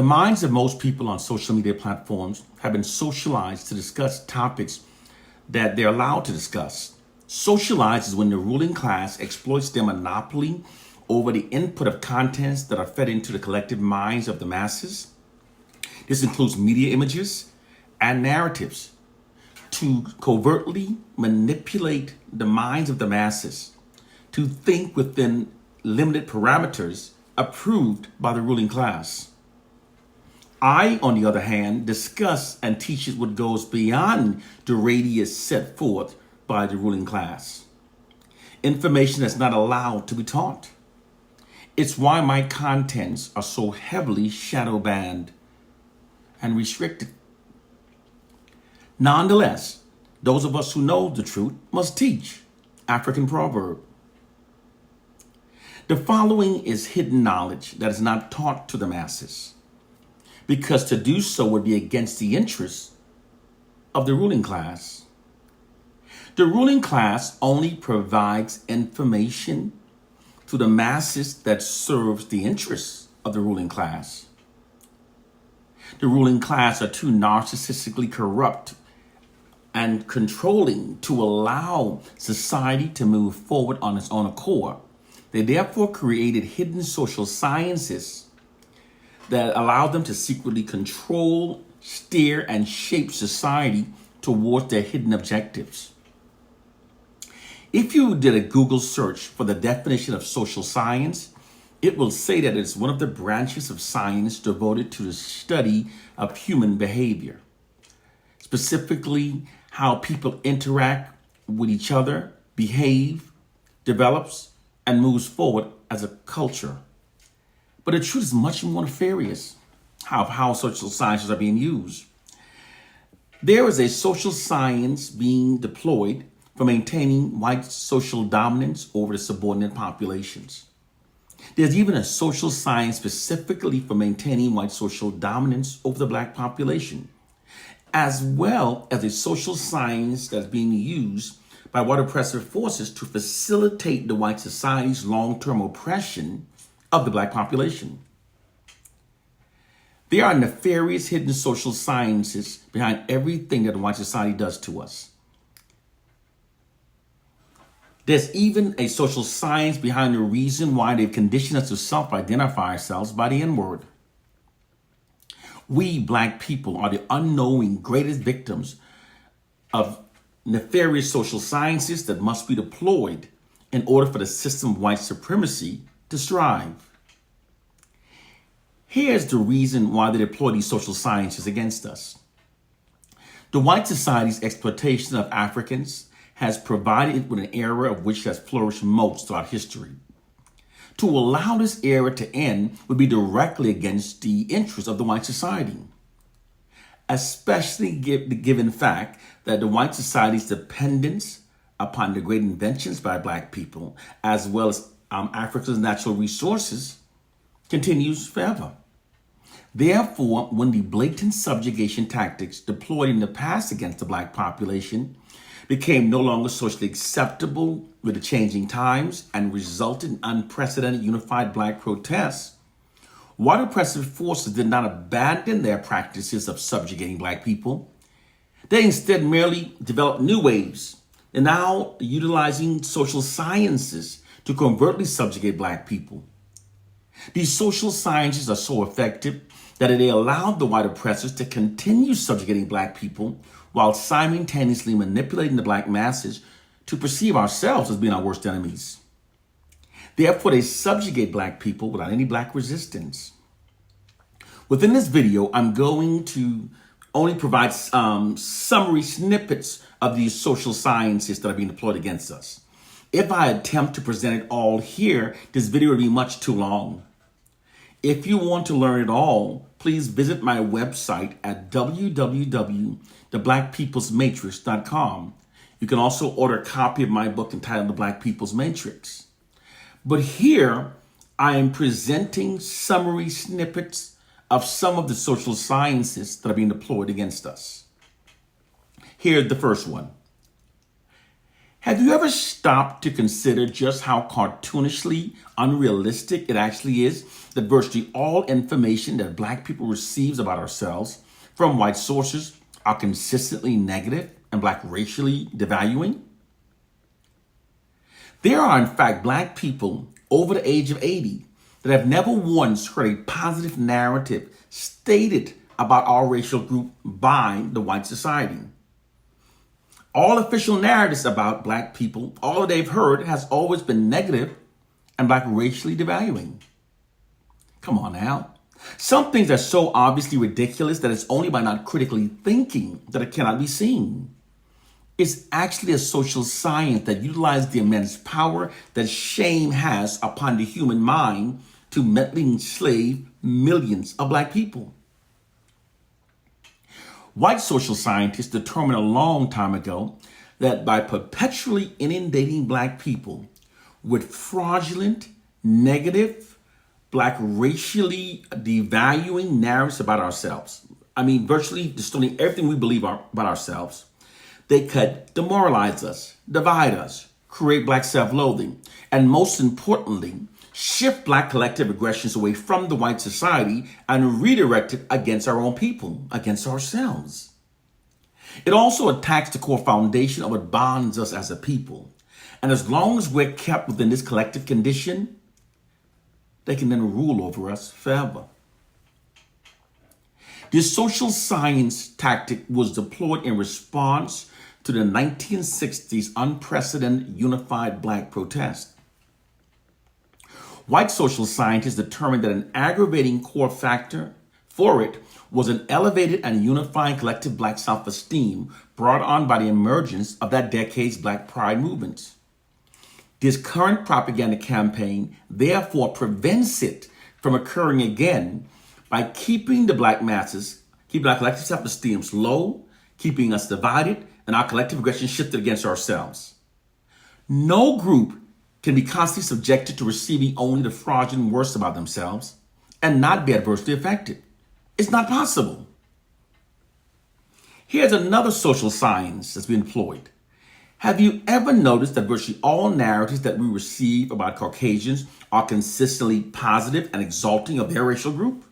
The minds of most people on social media platforms have been socialized to discuss topics that they're allowed to discuss. Socialized is when the ruling class exploits their monopoly over the input of contents that are fed into the collective minds of the masses. This includes media images and narratives to covertly manipulate the minds of the masses to think within limited parameters approved by the ruling class. I, on the other hand, discuss and teaches what goes beyond the radius set forth by the ruling class. Information that's not allowed to be taught. It's why my contents are so heavily shadow banned and restricted. Nonetheless, those of us who know the truth must teach. African proverb. The following is hidden knowledge that is not taught to the masses, because to do so would be against the interests of the ruling class. The ruling class only provides information to the masses that serves the interests of the ruling class. The ruling class are too narcissistically corrupt and controlling to allow society to move forward on its own accord. They therefore created hidden social sciences that allow them to secretly control, steer, and shape society towards their hidden objectives. If you did a Google search for the definition of social science, it will say that it's one of the branches of science devoted to the study of human behavior, specifically how people interact with each other, behave, develops, and moves forward as a culture. But the truth is much more nefarious of how social sciences are being used. There is a social science being deployed for maintaining white social dominance over the subordinate populations. There's even a social science specifically for maintaining white social dominance over the black population, as well as a social science that's being used by white oppressive forces to facilitate the white society's long-term oppression of the black population. There are nefarious hidden social sciences behind everything that white society does to us. There's even a social science behind the reason why they've conditioned us to self-identify ourselves by the N-word. We black people are the unknowing greatest victims of nefarious social sciences that must be deployed in order for the system of white supremacy to strive. Here's the reason why they deploy these social sciences against us. The white society's exploitation of Africans has provided it with an era of which has flourished most throughout history. To allow this era to end would be directly against the interests of the white society, especially given the fact that the white society's dependence upon the great inventions by black people, as well as Africa's natural resources, continues forever. Therefore, when the blatant subjugation tactics deployed in the past against the black population became no longer socially acceptable with the changing times and resulted in unprecedented unified black protests, white oppressive forces did not abandon their practices of subjugating black people. They instead merely developed new ways and now utilizing social sciences to covertly subjugate black people. These social sciences are so effective that they allowed the white oppressors to continue subjugating black people while simultaneously manipulating the black masses to perceive ourselves as being our worst enemies. Therefore, they subjugate black people without any black resistance. Within this video, I'm going to only provide summary snippets of these social sciences that are being deployed against us. If I attempt to present it all here, this video would be much too long. If you want to learn it all, please visit my website at www.theblackpeoplesmatrix.com. You can also order a copy of my book entitled The Black People's Matrix. But here, I am presenting summary snippets of some of the social sciences that are being deployed against us. Here's the first one. Have you ever stopped to consider just how cartoonishly unrealistic it actually is that virtually all information that black people receives about ourselves from white sources are consistently negative and black racially devaluing? There are, in fact, black people over the age of 80 that have never once heard a positive narrative stated about our racial group by the white society. All official narratives about black people, all they've heard has always been negative and black racially devaluing. Come on now. Some things are so obviously ridiculous that it's only by not critically thinking that it cannot be seen. It's actually a social science that utilizes the immense power that shame has upon the human mind to mentally enslave millions of black people. White social scientists determined a long time ago that by perpetually inundating black people with fraudulent, negative, black racially devaluing narratives about ourselves, virtually distorting everything we believe about ourselves, they could demoralize us, divide us, create black self-loathing, and most importantly, shift black collective aggressions away from the white society and redirect it against our own people, against ourselves. It also attacks the core foundation of what bonds us as a people. And as long as we're kept within this collective condition, they can then rule over us forever. This social science tactic was deployed in response to the 1960s unprecedented unified black protest. White social scientists determined that an aggravating core factor for it was an elevated and unifying collective black self-esteem brought on by the emergence of that decade's black pride movement. This current propaganda campaign therefore prevents it from occurring again by keeping the black masses, keeping our collective self-esteem low, keeping us divided, and our collective aggression shifted against ourselves. No group can be constantly subjected to receiving only the fraudulent worst about themselves and not be adversely affected. It's not possible. Here's another social science that's been employed. Have you ever noticed that virtually all narratives that we receive about Caucasians are consistently positive and exalting of their racial group?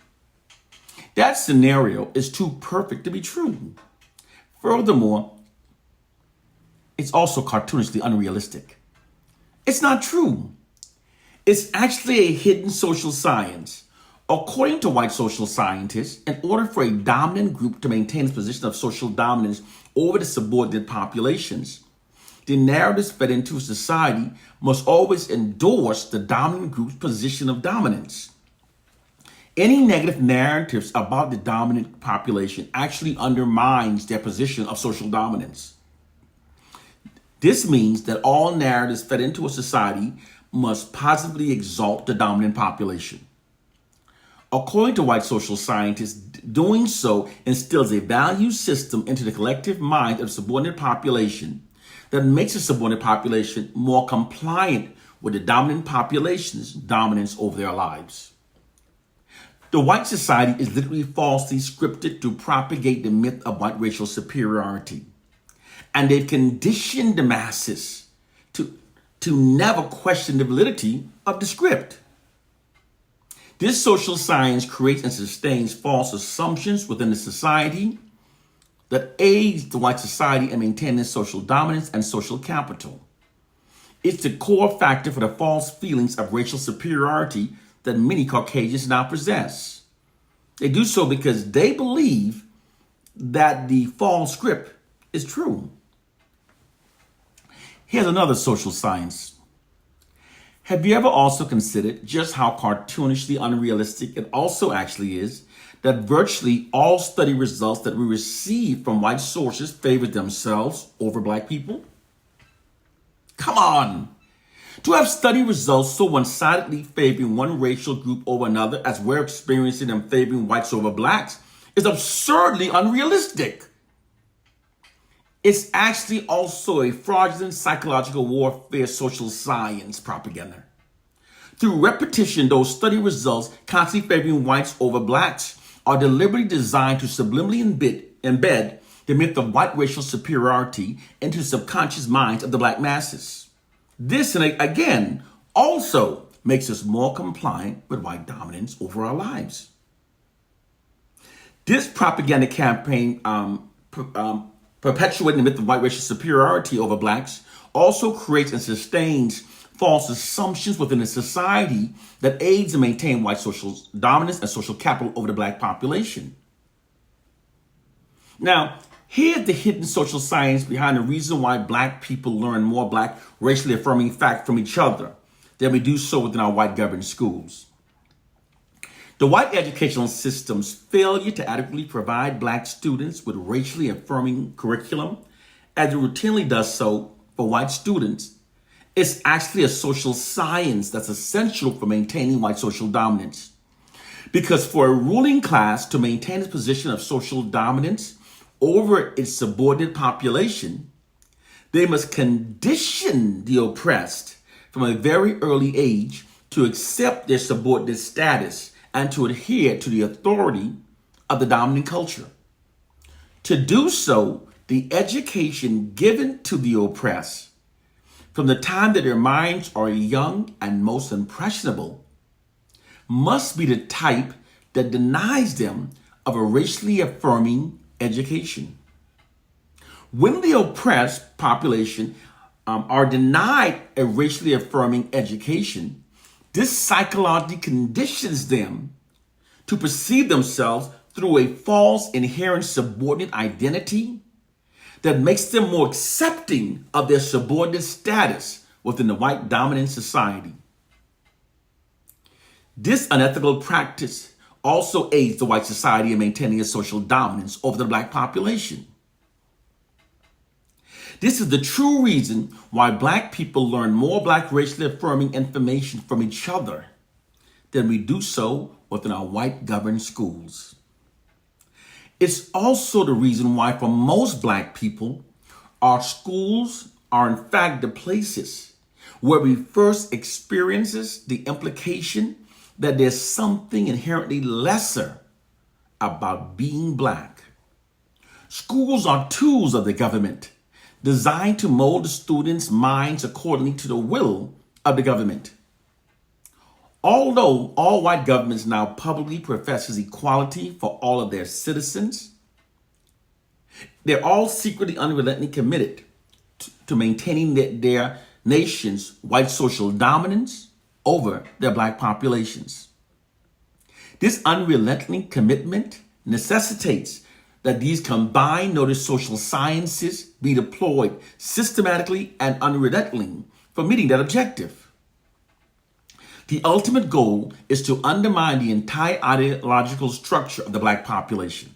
That scenario is too perfect to be true. Furthermore, it's also cartoonishly unrealistic. It's not true. It's actually a hidden social science. According to white social scientists, in order for a dominant group to maintain its position of social dominance over the subordinate populations, the narratives fed into society must always endorse the dominant group's position of dominance. Any negative narratives about the dominant population actually undermines their position of social dominance. This means that all narratives fed into a society must positively exalt the dominant population. According to white social scientists, doing so instills a value system into the collective mind of the subordinate population that makes the subordinate population more compliant with the dominant population's dominance over their lives. The white society is literally falsely scripted to propagate the myth of white racial superiority. And they've conditioned the masses to never question the validity of the script. This social science creates and sustains false assumptions within the society that aids the white society in maintaining social dominance and social capital. It's the core factor for the false feelings of racial superiority that many Caucasians now possess. They do so because they believe that the false script is true. Here's another social science. Have you ever also considered just how cartoonishly unrealistic it also actually is that virtually all study results that we receive from white sources favor themselves over black people? Come on! To have study results so one-sidedly favoring one racial group over another as we're experiencing them favoring whites over blacks is absurdly unrealistic. It's actually also a fraudulent psychological warfare social science propaganda. Through repetition, those study results constantly favoring whites over blacks are deliberately designed to subliminally embed the myth of white racial superiority into the subconscious minds of the black masses. This, and again, also makes us more compliant with white dominance over our lives. This propaganda campaign perpetuating the myth of white racial superiority over blacks also creates and sustains false assumptions within a society that aids and maintain white social dominance and social capital over the black population. Now, here's the hidden social science behind the reason why black people learn more black racially affirming facts from each other than we do so within our white governed schools. The white educational system's failure to adequately provide black students with racially affirming curriculum, as it routinely does so for white students, is actually a social science that's essential for maintaining white social dominance. Because for a ruling class to maintain its position of social dominance over its subordinate population, they must condition the oppressed from a very early age to accept their subordinate status and to adhere to the authority of the dominant culture. To do so, the education given to the oppressed from the time that their minds are young and most impressionable must be the type that denies them of a racially affirming education. When the oppressed population are denied a racially affirming education, this psychologically conditions them to perceive themselves through a false inherent subordinate identity that makes them more accepting of their subordinate status within the white dominant society. This unethical practice also aids the white society in maintaining its social dominance over the black population. This is the true reason why black people learn more black racially affirming information from each other than we do so within our white governed schools. It's also the reason why for most black people, our schools are in fact the places where we first experiences the implication that there's something inherently lesser about being black. Schools are tools of the government designed to mold the students' minds accordingly to the will of the government. Although all white governments now publicly professes equality for all of their citizens, they're all secretly unrelentingly committed to maintaining their nation's white social dominance over their black populations. This unrelenting commitment necessitates that these combined notice social sciences be deployed systematically and unrelentingly for meeting that objective. The ultimate goal is to undermine the entire ideological structure of the black population.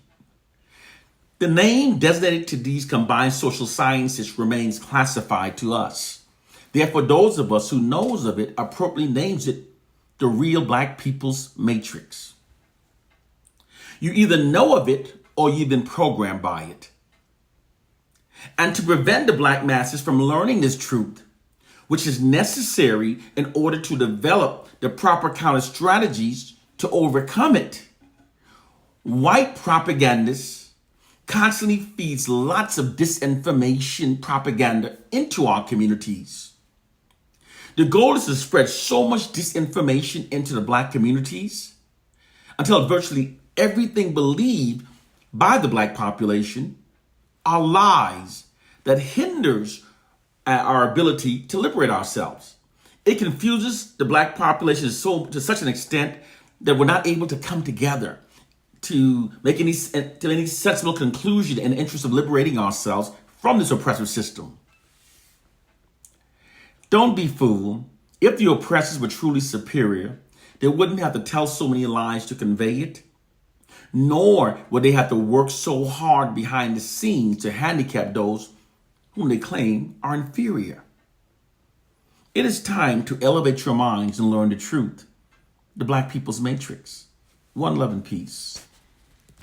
The name designated to these combined social sciences remains classified to us. Therefore, those of us who knows of it appropriately names it the real black people's matrix. You either know of it or you've been programmed by it. And to prevent the black masses from learning this truth, which is necessary in order to develop the proper counter strategies to overcome it, white propagandists constantly feeds lots of disinformation propaganda into our communities. The goal is to spread so much disinformation into the black communities until virtually everything believed by the black population are lies that hinders our ability to liberate ourselves. It confuses the black population to such an extent that we're not able to come together to make any sensible conclusion in the interest of liberating ourselves from this oppressive system. Don't be fooled. If the oppressors were truly superior, they wouldn't have to tell so many lies to convey it, nor would they have to work so hard behind the scenes to handicap those whom they claim are inferior. It is time to elevate your minds and learn the truth. The Black People's Matrix. One love and peace.